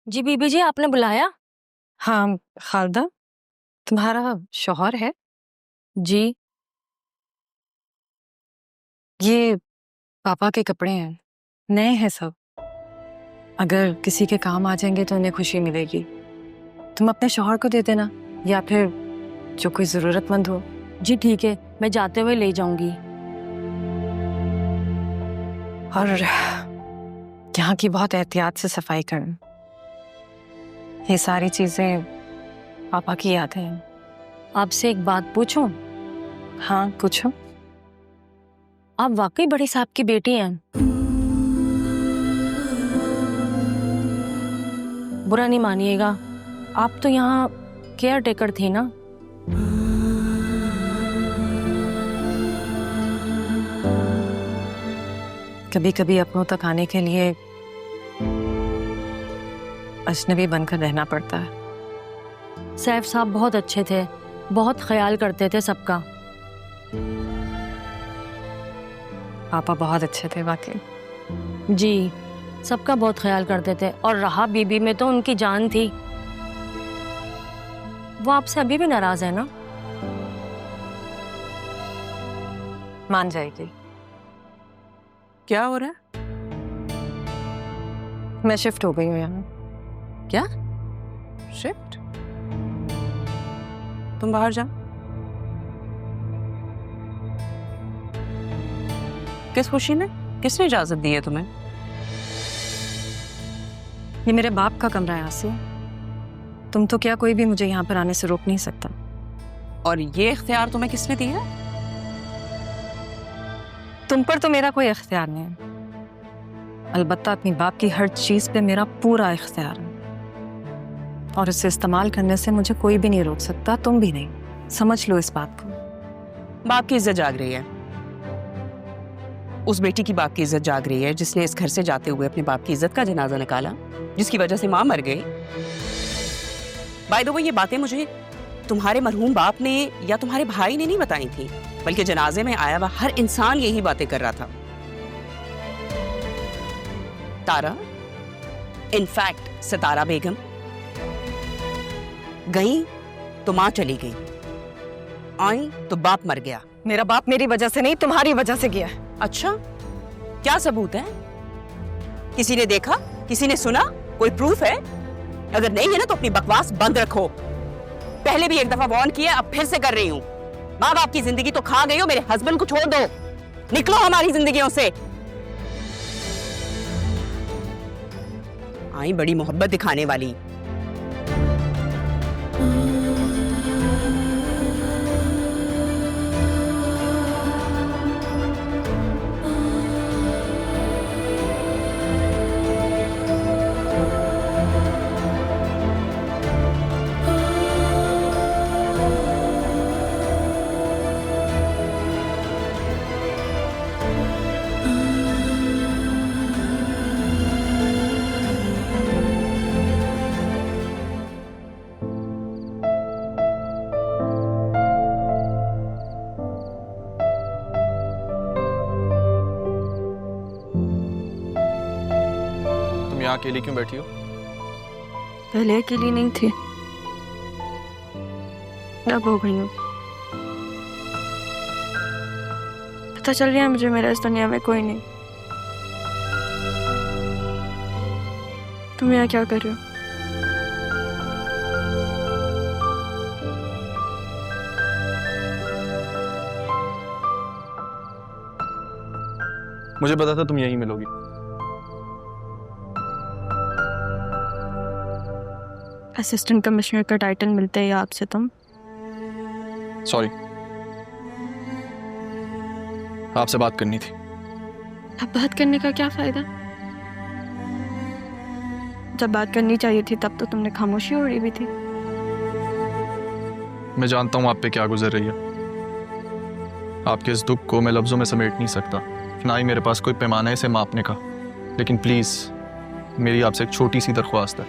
जी बीबी जी, आपने बुलाया? हाँ खालदा, तुम्हारा शौहर है? जी। ये पापा के कपड़े हैं, नए हैं सब। अगर किसी के काम आ जाएंगे तो उन्हें खुशी मिलेगी। तुम अपने शौहर को दे देना, या फिर जो कोई जरूरतमंद हो। जी ठीक है, मैं जाते हुए ले जाऊंगी। और यहाँ की बहुत एहतियात से सफाई करना। ये सारी चीजें पापा की याद हैं। आपसे एक बात पूछूं? हाँ पूछो। आप वाकई बड़े साहब की बेटी हैं? बुरा नहीं मानिएगा, आप तो यहाँ केयर टेकर थी ना? कभी कभी अपनों तक आने के लिए अजनबी बनकर रहना पड़ता है। सैफ साहब बहुत अच्छे थे, बहुत ख्याल करते थे सबका। पापा बहुत अच्छे थे वाकई। जी, सबका बहुत ख्याल करते थे। और रहा बीबी में तो उनकी जान थी। वो आपसे अभी भी नाराज है ना? मान जाएगी। क्या हो रहा है? मैं शिफ्ट हो गई हूँ यहाँ। क्या शिफ्ट? तुम बाहर जाओ। किस खुशी में? किसने इजाजत दी है तुम्हें? ये मेरे बाप का कमरा है आसिया। तुम तो क्या, कोई भी मुझे यहाँ पर आने से रोक नहीं सकता। और ये इख्तियार तुम्हें किसने दिया? तुम पर तो मेरा कोई इख्तियार नहीं है, अलबत्ता अपनी बाप की हर चीज पे मेरा पूरा इख्तियार है, और इसे इस्तेमाल करने से मुझे कोई भी नहीं रोक सकता, तुम भी नहीं। समझ लो इस बात को। बाप की इज्जत जाग रही है। उस बेटी की बाप की इज्जत जाग रही है जिसने इस घर से जाते हुए अपने बाप की इज्जत का जनाजा निकाला, जिसकी वजह से मां मर गई। बाय द वे, ये बातें मुझे तुम्हारे मरहूम बाप ने या तुम्हारे भाई ने नहीं बताई थी, बल्कि जनाजे में आया हुआ हर इंसान यही बातें कर रहा था। तारा, इनफैक्ट सितारा बेगम गई तो मां चली गई, आई तो बाप मर गया। मेरा बाप मेरी वजह से नहीं, तुम्हारी वजह से गया है। अच्छा, क्या सबूत है? किसी ने देखा? किसी ने सुना? कोई प्रूफ है? अगर नहीं है ना तो अपनी बकवास बंद रखो। पहले भी एक दफा वार्न किया, अब फिर से कर रही हूँ। माँ बाप की जिंदगी तो खा गई हो, मेरे हस्बैंड को छोड़ दो, निकलो हमारी जिंदगियों से। आई बड़ी मोहब्बत दिखाने वाली। यहाँ अकेली क्यों बैठी हो? पहले अकेली नहीं थी, अब हो गई हूँ। पता चल गया मुझे मेरा इस दुनिया में कोई नहीं। तुम यहाँ क्या कर रहे हो? मुझे पता था तुम यहीं मिलोगी। असिस्टेंट कमिश्नर का टाइटल मिलता है आपसे तुम। सॉरी, आपसे बात करनी थी। अब बात करने का क्या फायदा? जब बात करनी चाहिए थी तब तो तुमने खामोशी ओढ़ी भी थी। मैं जानता हूँ आप पे क्या गुजर रही है। आपके इस दुख को मैं लफ्जों में समेट नहीं सकता, ना ही मेरे पास कोई पैमाना है इसे मापने का। लेकिन प्लीज मेरी आपसे एक छोटी सी दरख्वास्त है,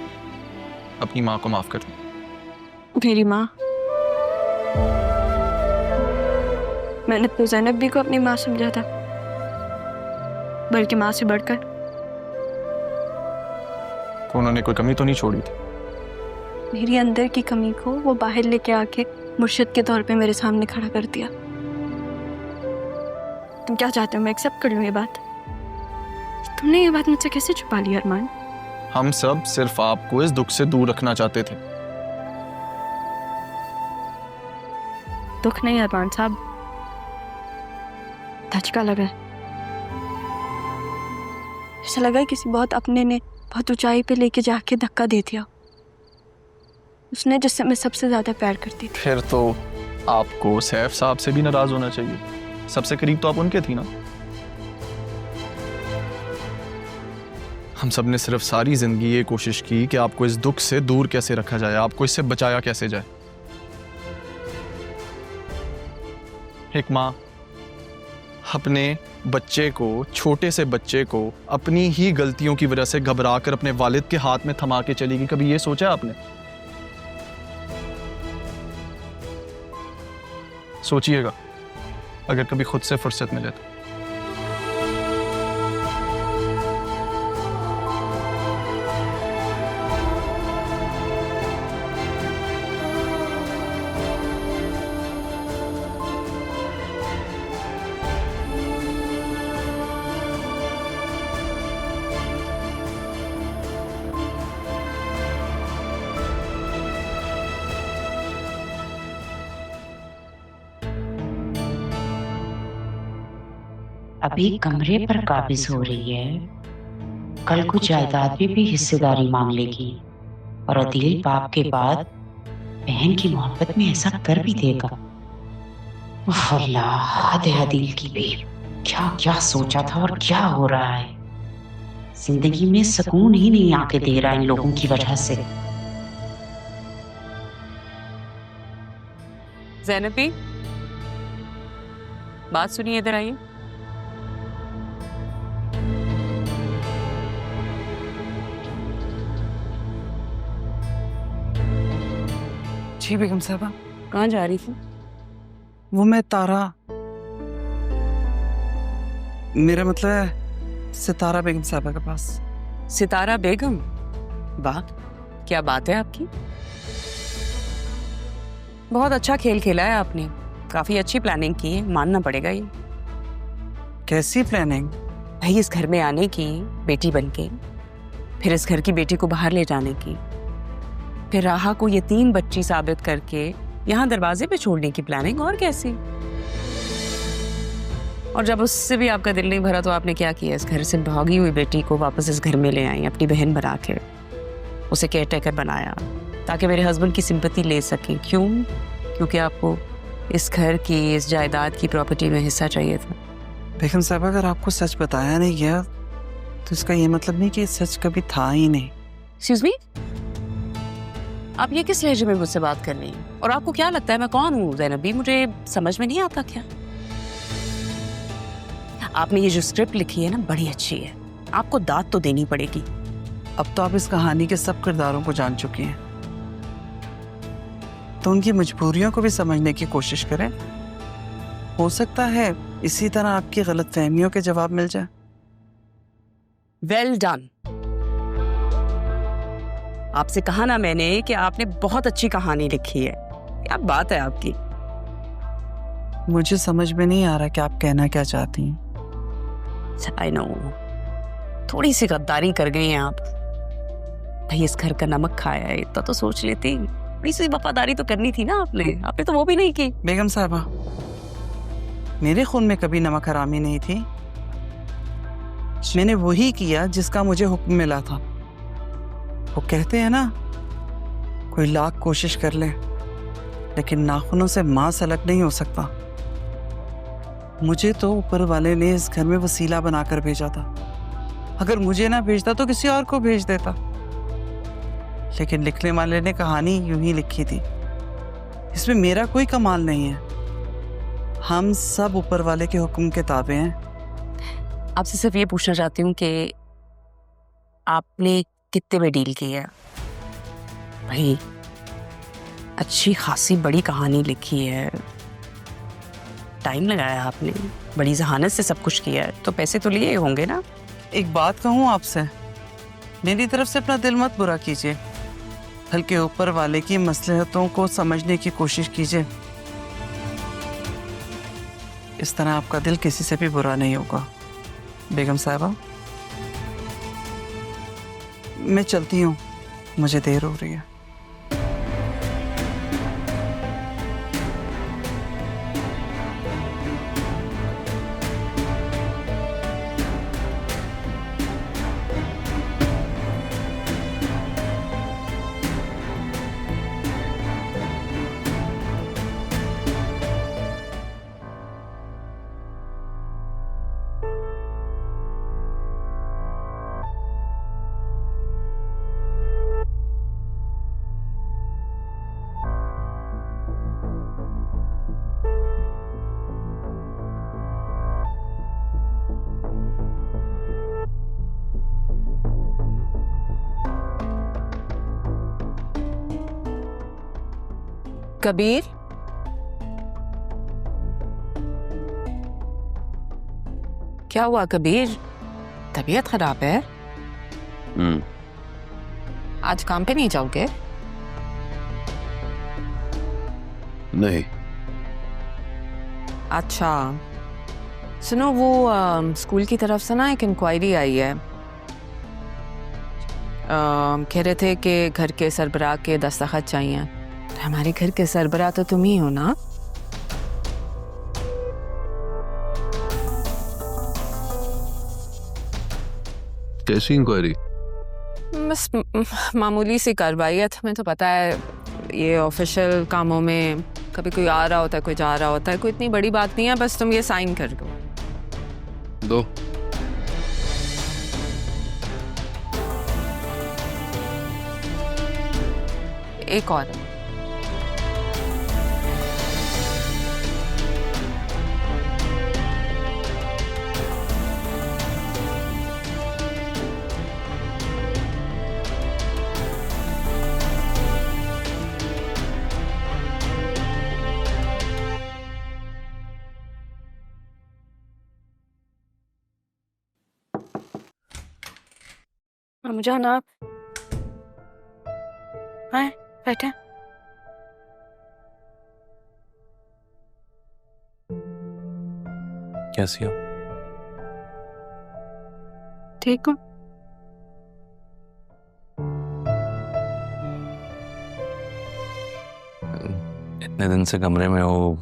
अपनी माँ को माफ कर दो। मेरी माँ? मैंने तो ज़ैनब भी को अपनी माँ समझा था, बल्कि माँ से बढ़कर। उन्होंने कोई कमी तो नहीं छोड़ी थी? मेरी अंदर की कमी को वो बाहर लेके आके मुर्शिद के तौर पे मेरे सामने खड़ा कर दिया। तुम क्या चाहते हो मैं एक्सेप्ट कर लूँ ये बात? तुमने ये बात मुझसे कैसे छुपा ली अरमान? हम सब सिर्फ आपको इस दुख से दूर रखना चाहते थे। दुख नहीं अरमान साहब, धचका लगा। ऐसा लगा किसी बहुत अपने ने बहुत ऊंचाई पे लेके जाके धक्का दे दिया, उसने जिससे मैं सबसे ज्यादा प्यार करती थी। फिर तो आपको सैफ साहब से भी नाराज होना चाहिए, सबसे करीब तो आप उनके थी ना। हम सब ने सिर्फ सारी जिंदगी ये कोशिश की कि आपको इस दुख से दूर कैसे रखा जाए, आपको इससे बचाया कैसे जाए। एक माँ अपने बच्चे को, छोटे से बच्चे को अपनी ही गलतियों की वजह से घबरा कर अपने वालिद के हाथ में थमा के चली गई, कभी ये सोचा आपने? सोचिएगा अगर कभी खुद से फुर्सत मिले तो। अभी कमरे पर काबिज हो रही है, कल को जायदाद में भी हिस्सेदारी मांग लेगी और अदील बाप के बाद बहन की मोहब्बत में ऐसा कर भी देगा। उफ अल्लाह, हद है अदील की भी। क्या क्या सोचा था और क्या हो रहा है। जिंदगी में सुकून ही नहीं आके दे रहा इन लोगों की वजह से। ज़ैनबी, बात सुनिए, इधर आइए। जी बेगम साहबा। कहाँ जा रही थी? वो मैं तारा, मेरा मतलब है सितारा बेगम साहबा के पास। सितारा बेगम? वाह, क्या बात है आपकी। बहुत अच्छा खेल खेला है आपने, काफी अच्छी प्लानिंग की है, मानना पड़ेगा ये। कैसी प्लानिंग? भाई इस घर में आने की, बेटी बनके, फिर इस घर की बेटी को बाहर ले जाने की, फिर राहा को यतीम बच्ची साबित करके यहाँ दरवाजे पे छोड़ने की प्लानिंग, और कैसी। और जब उससे भी आपका दिल नहीं भरा तो आपने क्या किया? इस घर से भागी हुई बेटी को वापस इस घर में ले आई, अपनी बहन बना के उसे केयर टेकर बनाया ताकि मेरे हस्बैंड की सिंपैथी ले सके। क्यों? क्योंकि आपको इस घर की, इस जायदाद की प्रॉपर्टी में हिस्सा चाहिए था। बेगम साहब, अगर आपको सच बताया नहीं गया तो इसका ये मतलब नहीं कि सच कभी था ही नहीं। एक्सक्यूज मी, आप ये किस लहजे में मुझसे बात कर रही हैं? और आपको क्या लगता है मैं कौन हूँ ज़ैनबी? मुझे समझ में नहीं आता क्या? आपने ये जो स्क्रिप्ट लिखी है ना, बड़ी अच्छी है, आपको दाद तो देनी पड़ेगी। अब तो आप इस कहानी के सब किरदारों को जान चुकी हैं, तो उनकी मजबूरियों को भी समझने की कोशिश करें। हो सकता है इसी तरह आपकी गलतफहमियों के जवाब मिल जाए। Well done. आपसे कहा ना मैंने कि आपने बहुत अच्छी कहानी लिखी है। क्या बात है आपकी। मुझे समझ में नहीं आ रहा कि आप कहना क्या चाहती हैं। आई नो, थोड़ी सी गद्दारी कर गई हैं आप। भाई इस घर का नमक खाया है, इतना तो सोच लेती। थोड़ी सी वफादारी तो करनी थी ना आपने तो वो भी नहीं की। बेगम साहबा, मेरे खून में कभी नमक हरामी नहीं थी। मैंने वही किया जिसका मुझे हुक्म मिला था। वो कहते हैं ना, कोई लाख कोशिश कर ले लेकिन नाखूनों से मांस अलग नहीं हो सकता। मुझे तो ऊपर वाले ने इस घर में वसीला बनाकर भेजा था। अगर मुझे ना भेजता तो किसी और को भेज देता, लेकिन लिखने वाले ने कहानी यूं ही लिखी थी। इसमें मेरा कोई कमाल नहीं है। हम सब ऊपर वाले के हुक्म के ताबे हैं। आपसे सिर्फ ये पूछना चाहती हूँ कि आपने कितने में डील की है? भाई अच्छी खासी बड़ी कहानी लिखी है, टाइम लगाया आपने, बड़ी जहानत से सब कुछ किया है, तो पैसे तो लिए होंगे ना? एक बात कहूँ आपसे, मेरी तरफ से अपना दिल मत बुरा कीजिए, बल्कि ऊपर वाले की मसलहतों को समझने की कोशिश कीजिए। इस तरह आपका दिल किसी से भी बुरा नहीं होगा। बेगम साहिबा, मैं चलती हूँ, मुझे देर हो रही है। कबीर, क्या हुआ कबीर? तबीयत खराब है? आज काम पे नहीं जाओगे? नहीं। अच्छा, सुनो, वो स्कूल की तरफ से ना एक इंक्वायरी आई है। कह रहे थे कि घर के सरबराह के दस्तखत चाहिए। हमारे घर के सरबराह तो तुम ही हो ना? कैसी इंक्वायरी? बस मामूली सी कार्रवाई है। तुम्हें तो पता है ये ऑफिशियल कामों में कभी कोई आ रहा होता है, कोई जा रहा होता है। कोई इतनी बड़ी बात नहीं है, बस तुम ये साइन कर दो। दो। एक और। अम्मजान, आप आए, बैठे। कैसी हो? ठीक हूँ। इतने दिन से कमरे में हो,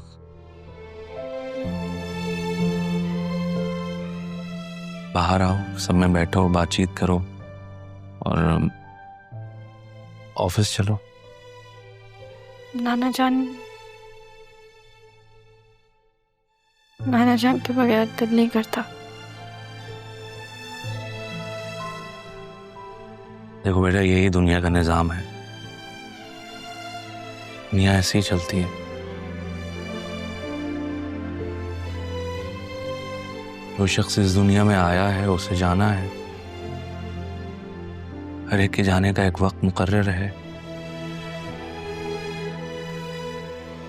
बाहर आओ, सब में बैठो, बातचीत करो और ऑफिस चलो। नाना जान के बगैर दिल नहीं करता। देखो बेटा, यही दुनिया का निजाम है। दुनिया ऐसे ही चलती है। जो शख्स इस दुनिया में आया है उसे जाना है। हर एक के जाने का एक वक्त मुकर्रर है।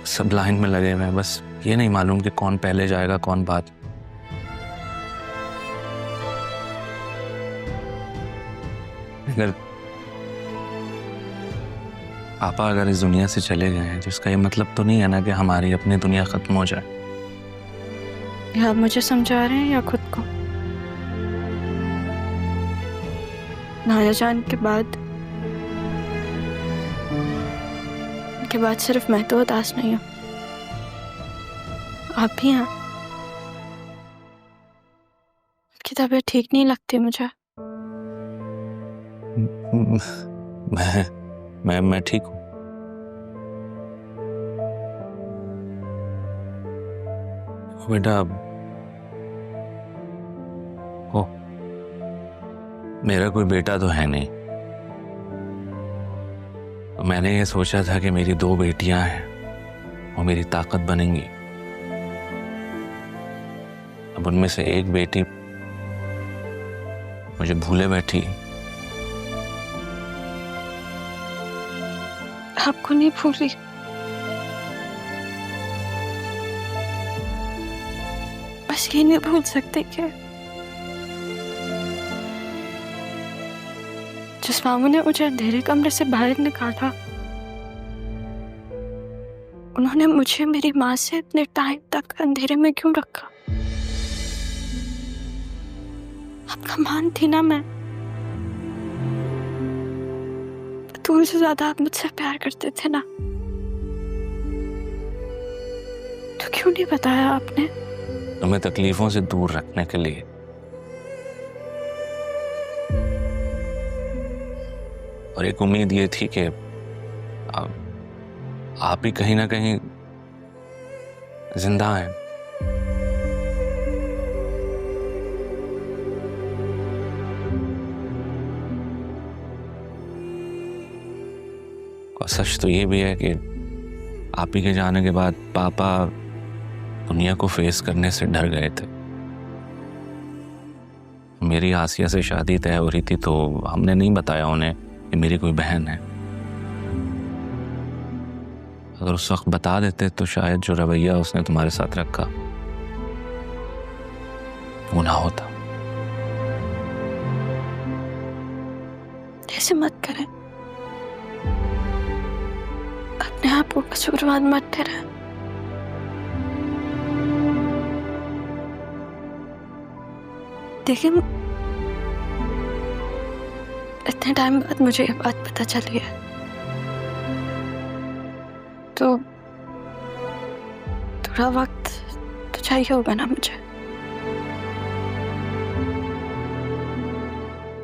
सब लाइन में लगे हुए हैं, बस ये नहीं मालूम कि कौन पहले जाएगा कौन बाद। अगर पापा अगर इस दुनिया से चले गए हैं तो इसका ये मतलब तो नहीं है ना कि हमारी अपनी दुनिया खत्म हो जाए। या आप मुझे समझा रहे हैं या खुद को? नाना जान के बाद सिर्फ मैं तो उदास नहीं हूँ, आप भी हैं। आपकी तबीयत ठीक नहीं लगती मुझे। मैं ठीक हूँ। बेटा, हो, मेरा कोई बेटा तो है नहीं, तो मैंने ये सोचा था कि मेरी 2 बेटियां हैं, वो मेरी ताकत बनेंगी। अब उनमें से एक बेटी मुझे भूले बैठी। आपको नहीं भूली, बस ये नहीं भूल सकते कि जिस मामू ने मुझे अंधेरे कमरे से बाहर निकाला, उन्होंने मुझे मेरी माँ से इतने टाइम तक अंधेरे में क्यों रखा? आपका मान थी ना मैं। बतूल से ज्यादा आप मुझसे प्यार करते थे ना, तो क्यों नहीं बताया आपने? तुम्हें तकलीफों से दूर रखने के लिए। और एक उम्मीद ये थी कि आप ही कहीं ना कहीं जिंदा हैं। और सच तो ये भी है कि आप ही के जाने के बाद पापा दुनिया को फेस करने से डर गए थे। मेरी आसिया से शादी तय हो रही थी तो हमने नहीं बताया उन्हें कि मेरी कोई बहन है। अगर उस वक्त बता देते तो शायद जो रवैया उसने तुम्हारे साथ रखा वो ना होता। ऐसे मत करें, अपने आप को कसूरवार मत ठहराएं। देखिए, इतने टाइम बाद मुझे ये बात पता चली है, तो थोड़ा वक्त तो चाहिए होगा ना मुझे।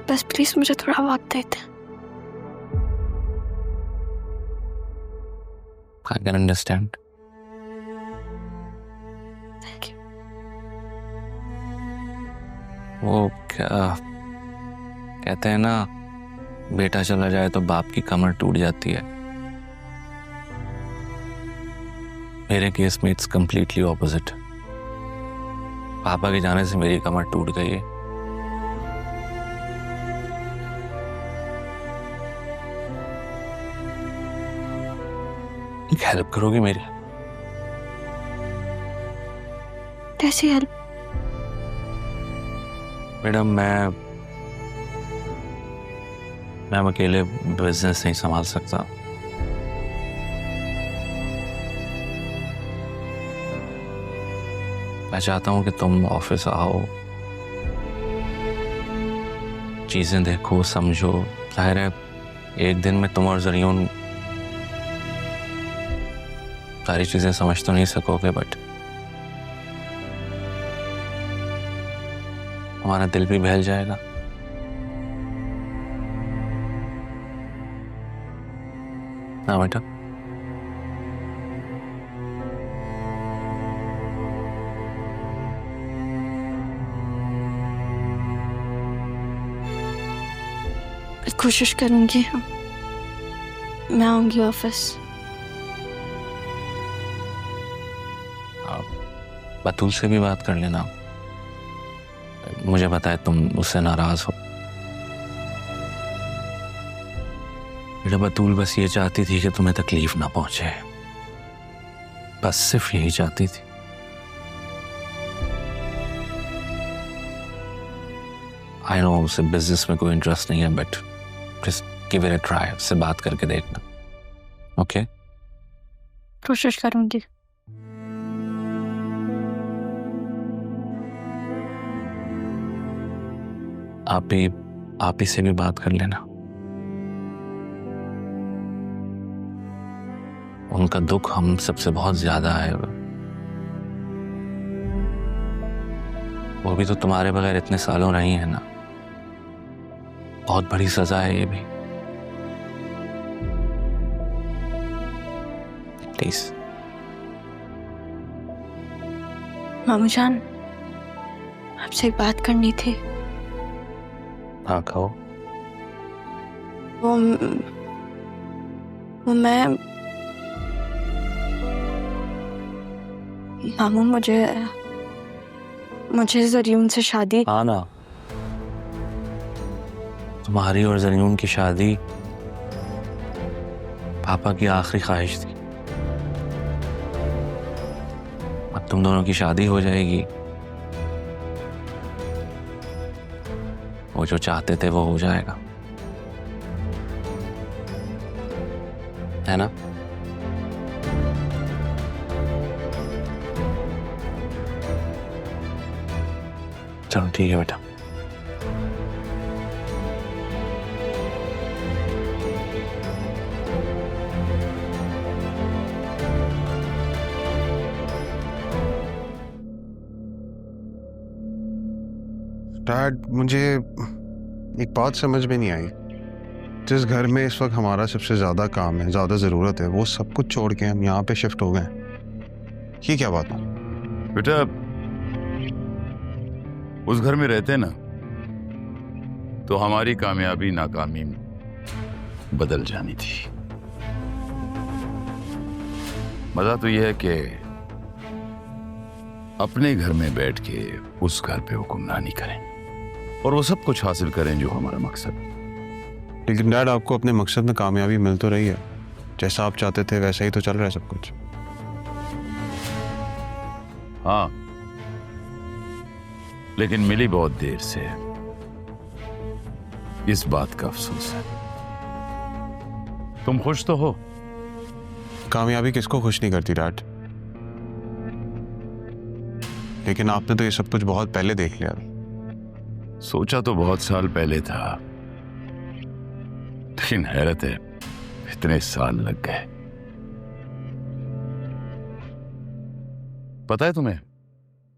बस प्लीज मुझे थोड़ा वक्त देते। I can understand. Thank you. वो क्या कहते हैं ना, बेटा चला जाए तो बाप की कमर टूट जाती है। मेरे केस में इट्स कंप्लीटली ऑपोजिट। पापा के जाने से मेरी कमर टूट गई है। एक हेल्प करोगी मेरी? कैसी हेल्प? मैडम, मैं अकेले बिजनेस नहीं संभाल सकता। मैं चाहता हूं कि तुम ऑफिस आओ, चीजें देखो, समझो। जाहिर है एक दिन में तुम और जरियून सारी चीजें समझ तो नहीं सकोगे, बट हमारा दिल भी बहल जाएगा। ना बेटा? कोशिश करूंगी, मैं आऊंगी ऑफिस। बतूल से भी बात कर लेना। मुझे पता है तुम उससे नाराज हो। बेटा, बतूल बस ये चाहती थी कि तुम्हें तकलीफ ना पहुंचे, बस सिर्फ यही चाहती थी। आई नो उसे बिजनेस में कोई इंटरेस्ट नहीं है, but just give it a try. उससे बात करके देखना। ओके? कोशिश करूंगी। आप ही से भी बात कर लेना। उनका दुख हम सबसे बहुत ज्यादा है। वो भी तो तुम्हारे बगैर इतने सालों रही है ना। बहुत बड़ी सजा है ये भी। प्लीज। मामू जान, आपसे एक बात करनी थी। हाँ, कहो। वो मैं मामू, मुझे जरियून से शादी। हाँ ना, तुम्हारी और जरियून की शादी पापा की आखिरी ख्वाहिश थी। अब तुम दोनों की शादी हो जाएगी। वो जो चाहते थे वो हो जाएगा। है ना? चलो ठीक है बेटा। डैड, मुझे एक बात समझ में नहीं आई। जिस घर में इस वक्त हमारा सबसे ज़्यादा काम है, ज़्यादा ज़रूरत है, वो सब कुछ छोड़ के हम यहाँ पे शिफ्ट हो गए। ये क्या बात है? बेटा, उस घर में रहते ना तो हमारी कामयाबी नाकामी में बदल जानी थी। मजा तो यह है कि अपने घर में बैठ के उस घर पे हुक्मरानी करें और वो सब कुछ हासिल करें जो हमारा मकसद है। लेकिन डैड, आपको अपने मकसद में कामयाबी मिल तो रही है, जैसा आप चाहते थे वैसा ही तो चल रहा है सब कुछ। हाँ, लेकिन मिली बहुत देर से। इस बात का अफसोस है। तुम खुश तो हो? कामयाबी किसको खुश नहीं करती डैड, लेकिन आपने तो ये सब कुछ बहुत पहले देख लिया। सोचा तो बहुत साल पहले था, लेकिन हैरत है इतने साल लग गए। पता है तुम्हें,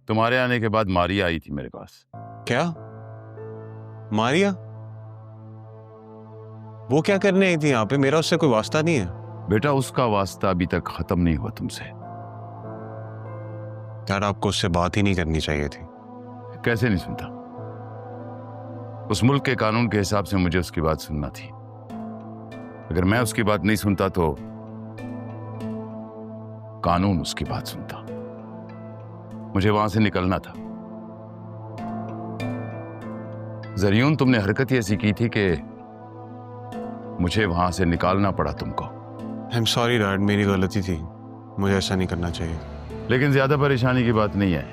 तुम्हारे आने के बाद मारिया आई थी मेरे पास। क्या? मारिया? वो क्या करने आई थी यहाँ पे? मेरा उससे कोई वास्ता नहीं है। बेटा, उसका वास्ता अभी तक खत्म नहीं हुआ तुमसे। डैड, आपको उससे बात ही नहीं करनी चाहिए थी। कैसे नहीं सुनता? उस मुल्क के कानून के हिसाब से मुझे उसकी बात सुनना थी। अगर मैं उसकी बात नहीं सुनता तो कानून उसकी बात सुनता। मुझे वहां से निकलना था। जरियून, तुमने हरकत ऐसी की थी कि मुझे वहां से निकालना पड़ा तुमको। आई एम सॉरी डैड, मेरी गलती थी, मुझे ऐसा नहीं करना चाहिए। लेकिन ज्यादा परेशानी की बात नहीं है।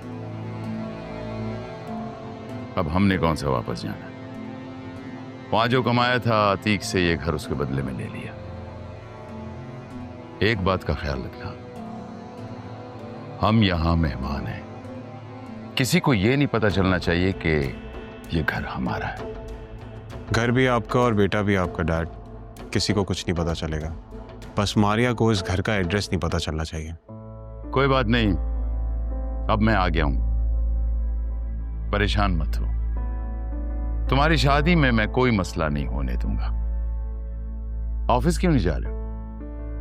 अब हमने कौन सा वापस जाना? वहां जो कमाया था अतीक से ये घर उसके बदले में ले लिया। एक बात का ख्याल रखना, हम यहां मेहमान हैं। किसी को यह नहीं पता चलना चाहिए कि ये घर हमारा है। घर भी आपका और बेटा भी आपका डैड, किसी को कुछ नहीं पता चलेगा। बस मारिया को इस घर का एड्रेस नहीं पता चलना चाहिए। कोई बात नहीं, अब मैं आ गया हूं, परेशान मत हो। तुम्हारी शादी में मैं कोई मसला नहीं होने दूंगा। ऑफिस क्यों नहीं जा रहे हो?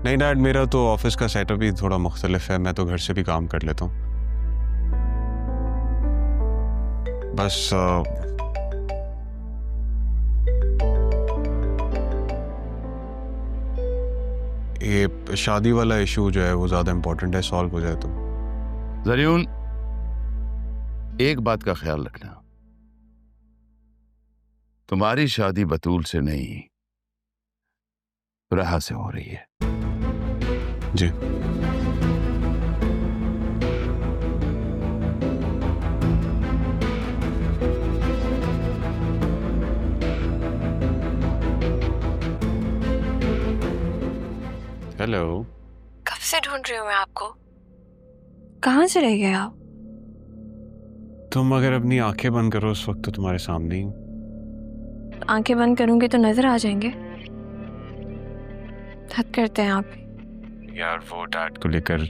नहीं डैड, मेरा तो ऑफिस का सेटअप ही थोड़ा मुख्तलिफ है, मैं तो घर से भी काम कर लेता हूँ। बस ये शादी वाला इशू जो है वो ज्यादा इंपॉर्टेंट है, सॉल्व हो जाए तो। जरियून, एक बात का ख्याल रखना, तुम्हारी शादी बतूल से नहीं रहा से हो रही है। जी। हेलो। कब से ढूंढ रही हूँ मैं आपको, कहाँ से रह गए आप? तुम अगर अपनी आंखें बंद करो उस वक्त तो तुम्हारे सामने ही हूँ। आंखें बंद करूंगी तो नजर आ जाएंगे। हद करते हैं आप। यार, वो डैड को लेकर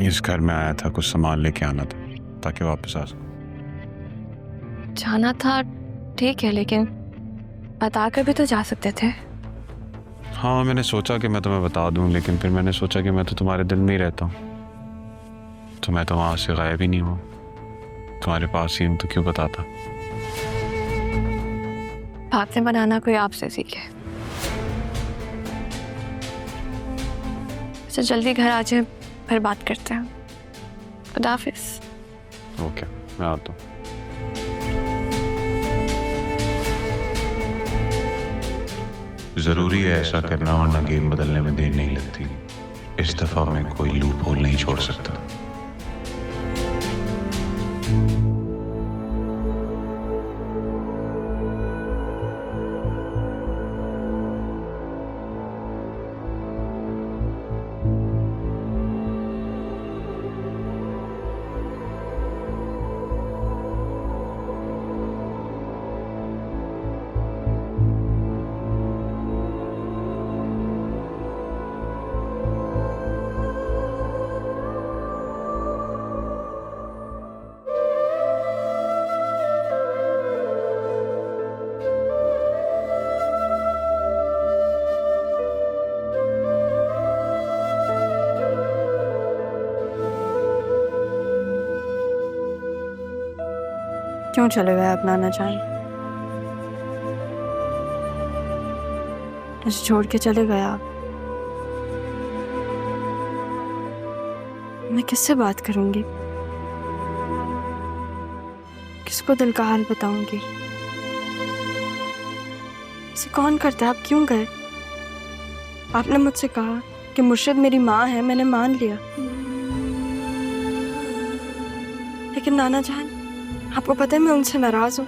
इस घर में आया था, कुछ सामान लेके आना था ताकि वापस आ सकूं। जाना था ठीक है, लेकिन बता कर भी तो जा सकते थे। हाँ, मैंने सोचा कि मैं तुम्हें बता दूं, लेकिन फिर मैंने सोचा कि मैं तो तुम्हारे दिल में ही रहता हूँ, तो मैं तो वहां से गायब ही नहीं हुआ, तुम्हारे पास ही हूं, तो क्यों बताता। बातें बनाना कोई आपसे सीखे। तो जल्दी घर आ जाए, फिर बात करते हैं। खुदा हाफिज़। ओके, मैं आता हूँ। जरूरी है ऐसा करना, वरना गेम बदलने में देर नहीं लगती। इस दफा मैं कोई लूप होल नहीं छोड़ सकता। क्यों चले गए आप नाना जान? मुझे छोड़ के चले गए आप। मैं किससे बात करूंगी? किसको दिल का हाल बताऊंगी? इसे कौन करता है? आप क्यों गए? आपने मुझसे कहा कि मुर्शिद मेरी माँ है, मैंने मान लिया। लेकिन नाना जान, आपको पता है मैं उनसे नाराज हूँ।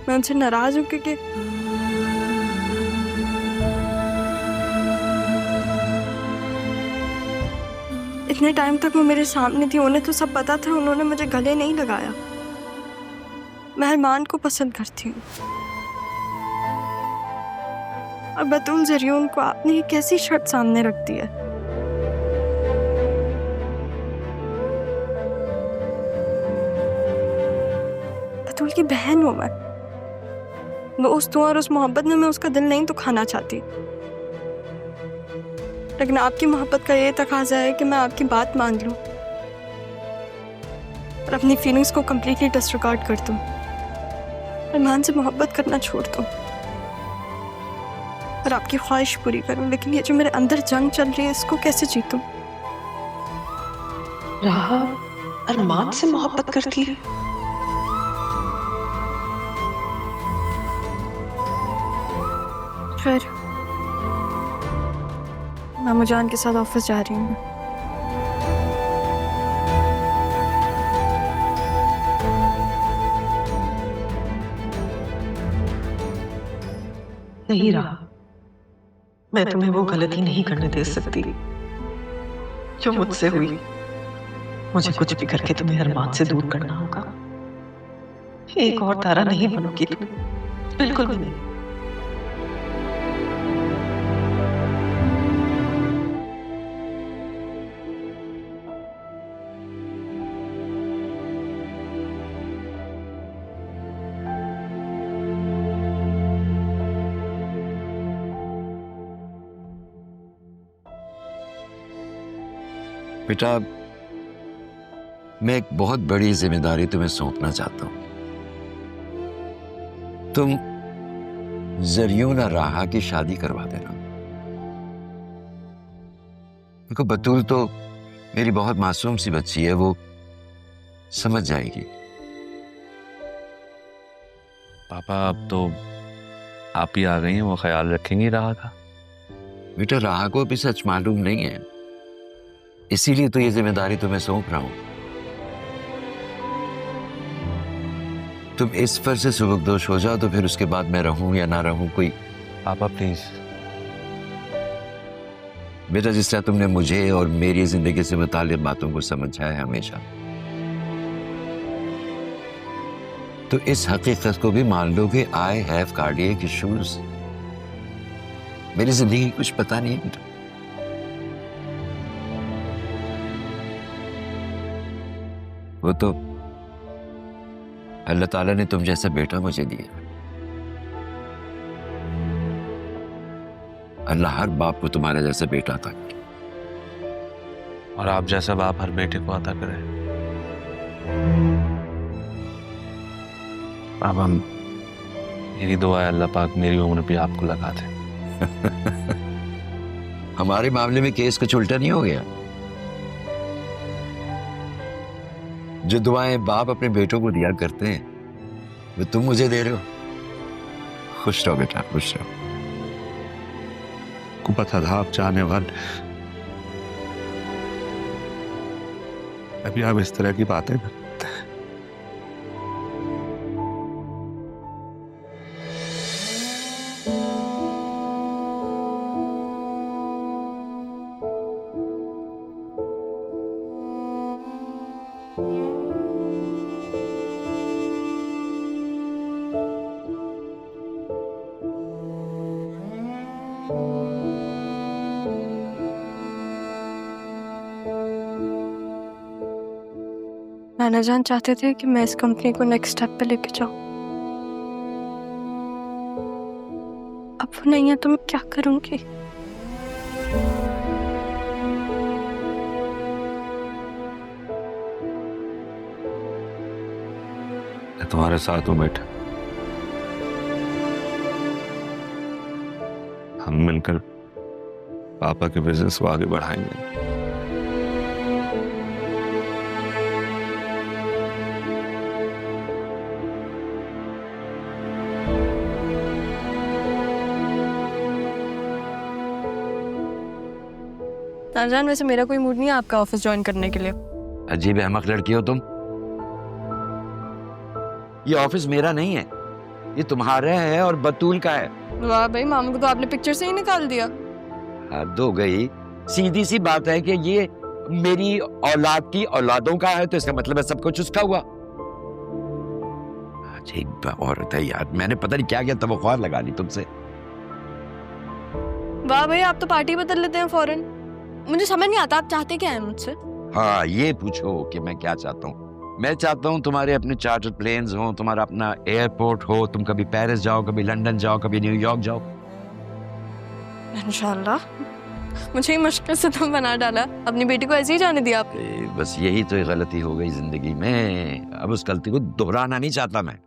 मैं उनसे नाराज हूँ क्योंकि इतने टाइम तक वो मेरे सामने थी, उन्हें तो सब पता था, उन्होंने मुझे गले नहीं लगाया। मैं अरमान को पसंद करती हूँ। और बतूल जरियून को आपने ये कैसी शर्त सामने रख दी है? बतूल की बहन हूँ मैं, दोस्त हूँ, और उस मोहब्बत में मैं उसका दिल नहीं दुखाना चाहती। लेकिन आपकी मोहब्बत का ये तकाजा है कि मैं आपकी बात मान लूं और अपनी फीलिंग्स को कंप्लीटली डिसरिगार्ड कर दूं, अरमान से मोहब्बत करना छोड़ दूं और आपकी ख्वाहिश पूरी करूं। लेकिन ये जो मेरे अंदर जंग चल रही है, इसको कैसे जीतूं? राहा अरमान से मोहब्बत करती है? खैर, मामू जान के साथ ऑफिस जा रही हूँ। नहीं रहा, मैं तुम्हें वो गलती नहीं करने दे सकती जो मुझसे हुई। मुझे कुछ भी करके तुम्हें अरमान से दूर करना होगा। एक और तारा नहीं बनोगी तुम, बिल्कुल भी नहीं। बेटा, मैं एक बहुत बड़ी जिम्मेदारी तुम्हें सौंपना चाहता हूं। तुम जरियून और राहा की शादी करवा देना। देखो, बतूल तो मेरी बहुत मासूम सी बच्ची है, वो समझ जाएगी। पापा, अब तो आप ही आ गई हैं, वो ख्याल रखेंगी राहा का। बेटा, राहा को अभी सच मालूम नहीं है, इसीलिए तो ये जिम्मेदारी तुम्हें सौंप रहा हूं। तुम इस पर से सुबकदोश हो जाओ तो फिर उसके बाद मैं रहूं या ना रहूं, कोई। पापा प्लीज। बेटा, जिस तरह तुमने मुझे और मेरी जिंदगी से मुताल्लिक़ बातों को समझा है हमेशा, तो इस हकीकत को भी मान लो कि आई हैव कार्डियक इश्यूज। मेरी जिंदगी की कुछ पता नहीं है। वो तो अल्लाह ताला ने तुम जैसा बेटा मुझे दिया। अल्लाह हर बाप को तुम्हारे जैसा बेटा अता करे, और आप जैसा बाप हर बेटे को अता करे। अब हम, मेरी दुआ है अल्लाह पाक मेरी उम्र भी आपको लगा दे। हमारे मामले में केस कुछ उल्टा नहीं हो गया। जो दुआएं बाप अपने बेटों को दिया करते हैं, वो तुम मुझे दे रहे हो। खुश रहो बेटा, खुश रहो। को पता था आप जाने वाले, अभी आप इस तरह की बातें करते हैं। नाना जान चाहते थे कि मैं इस कंपनी को नेक्स्ट स्टेप पे लेके जाऊं। अब वो नहीं है तो मैं क्या करूंगी? तुम्हारे साथ हूं बेटा। हम मिलकर पापा के बिजनेस को आगे बढ़ाएंगे। तारजान, वैसे मेरा कोई मूड नहीं है आपका ऑफिस ज्वाइन करने के लिए। अजीब अहमक लड़की हो तुम। ये ऑफिस मेरा नहीं है, ये तुम्हारा है और बतूल का है। वाह भाई, मामू को तो आपने पिक्चर से ही निकाल दिया। हद हो गई। सीधी सी बात है कि ये मेरी औलाद की औलादों का है, तो इसका मतलब है सब कुछ उसका हुआ। अजीब औरत है यार, मैंने पता नहीं क्या क्या तवक्कुआत लगा ली तुमसे। वाह भाई, आप तो पार्टी बदल लेते हैं फौरन। मुझे समझ नहीं आता आप चाहते क्या है मुझसे। हाँ, ये पूछो कि मैं क्या चाहता हूँ। मैं चाहता हूँ तुम्हारे अपने चार्टर्ड प्लेन्स हो, तुम्हारा अपना एयरपोर्ट हो, तुम कभी पेरिस जाओ, कभी लंदन जाओ, कभी न्यूयॉर्क जाओ। इंशाल्लाह। मुझे ही मुश्किल से तुम बना डाला, अपनी बेटी को ऐसे ही जाने दिया आप। बस यही तो एक गलती हो गई जिंदगी में, अब उस गलती को दोहराना नहीं चाहता मैं।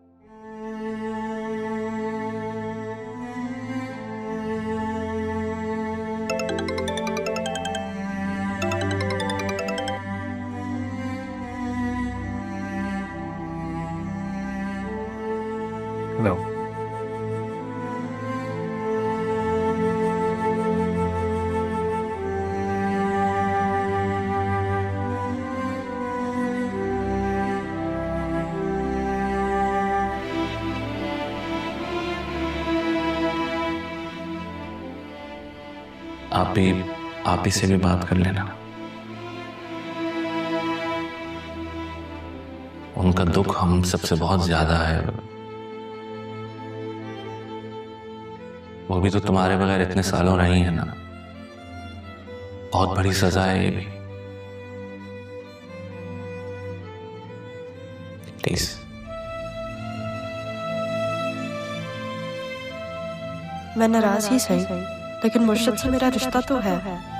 हेलो। आप ही से भी बात कर लेना। उनका दुख हम सबसे बहुत ज्यादा है। वो भी तो तुम्हारे बगैर इतने सालों रही है ना। बहुत बड़ी सजा है ये भी। प्लीज। मैं नाराज ही सही, लेकिन मुर्शिद से मेरा रिश्ता तो है।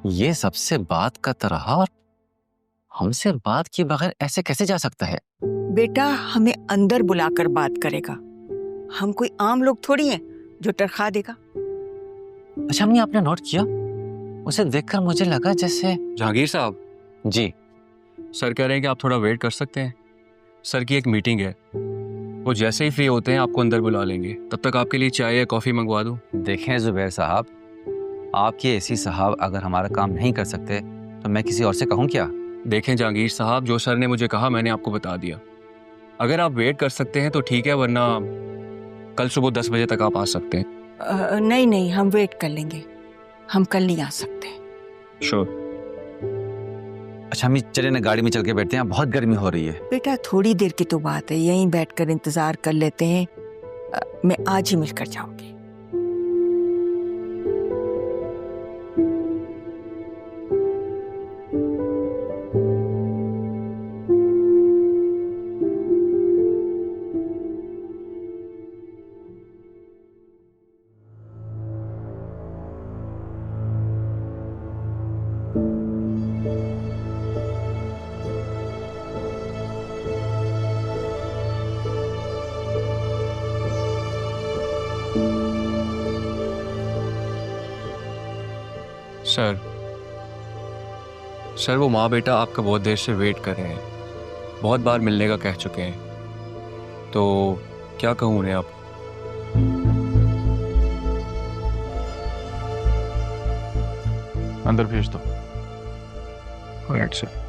ये सबसे बात का तरह और हमसे बात किए बगैर ऐसे कैसे जा सकता है? बेटा हमें अंदर बुलाकर बात करेगा। हम कोई आम लोग थोड़ी हैं जो टरखा देगा। अच्छा अम्मी, आपने नोट किया? उसे देखकर मुझे लगा जैसे। जहांगीर साहब जी, सर कह रहे हैं कि आप थोड़ा वेट कर सकते हैं। सर की एक मीटिंग है, वो जैसे ही फ्री होते हैं आपको अंदर बुला लेंगे। तब तक आपके लिए चाय या कॉफ़ी मंगवा दूं? देखें जुबैर साहब, आपके एसी साहब अगर हमारा काम नहीं कर सकते तो मैं किसी और से कहूँ क्या? देखें जहांगीर साहब, जो सर ने मुझे कहा मैंने आपको बता दिया। अगर आप वेट कर सकते हैं तो ठीक है, वरना कल सुबह 10 बजे तक आप आ सकते हैं। नहीं नहीं, हम वेट कर लेंगे, हम कल नहीं आ सकते। श्योर। अच्छा अम्मी, चले ना गाड़ी में चल के बैठते हैं, बहुत गर्मी हो रही है। बेटा थोड़ी देर की तो बात है, यहीं बैठकर इंतजार कर लेते हैं। मैं आज ही मिलकर जाऊंगी। सर वो माँ बेटा आपका बहुत देर से वेट कर रहे हैं, बहुत बार मिलने का कह चुके हैं, तो क्या कहूँ उन्हें आप? अंदर भेज दो। Alright sir.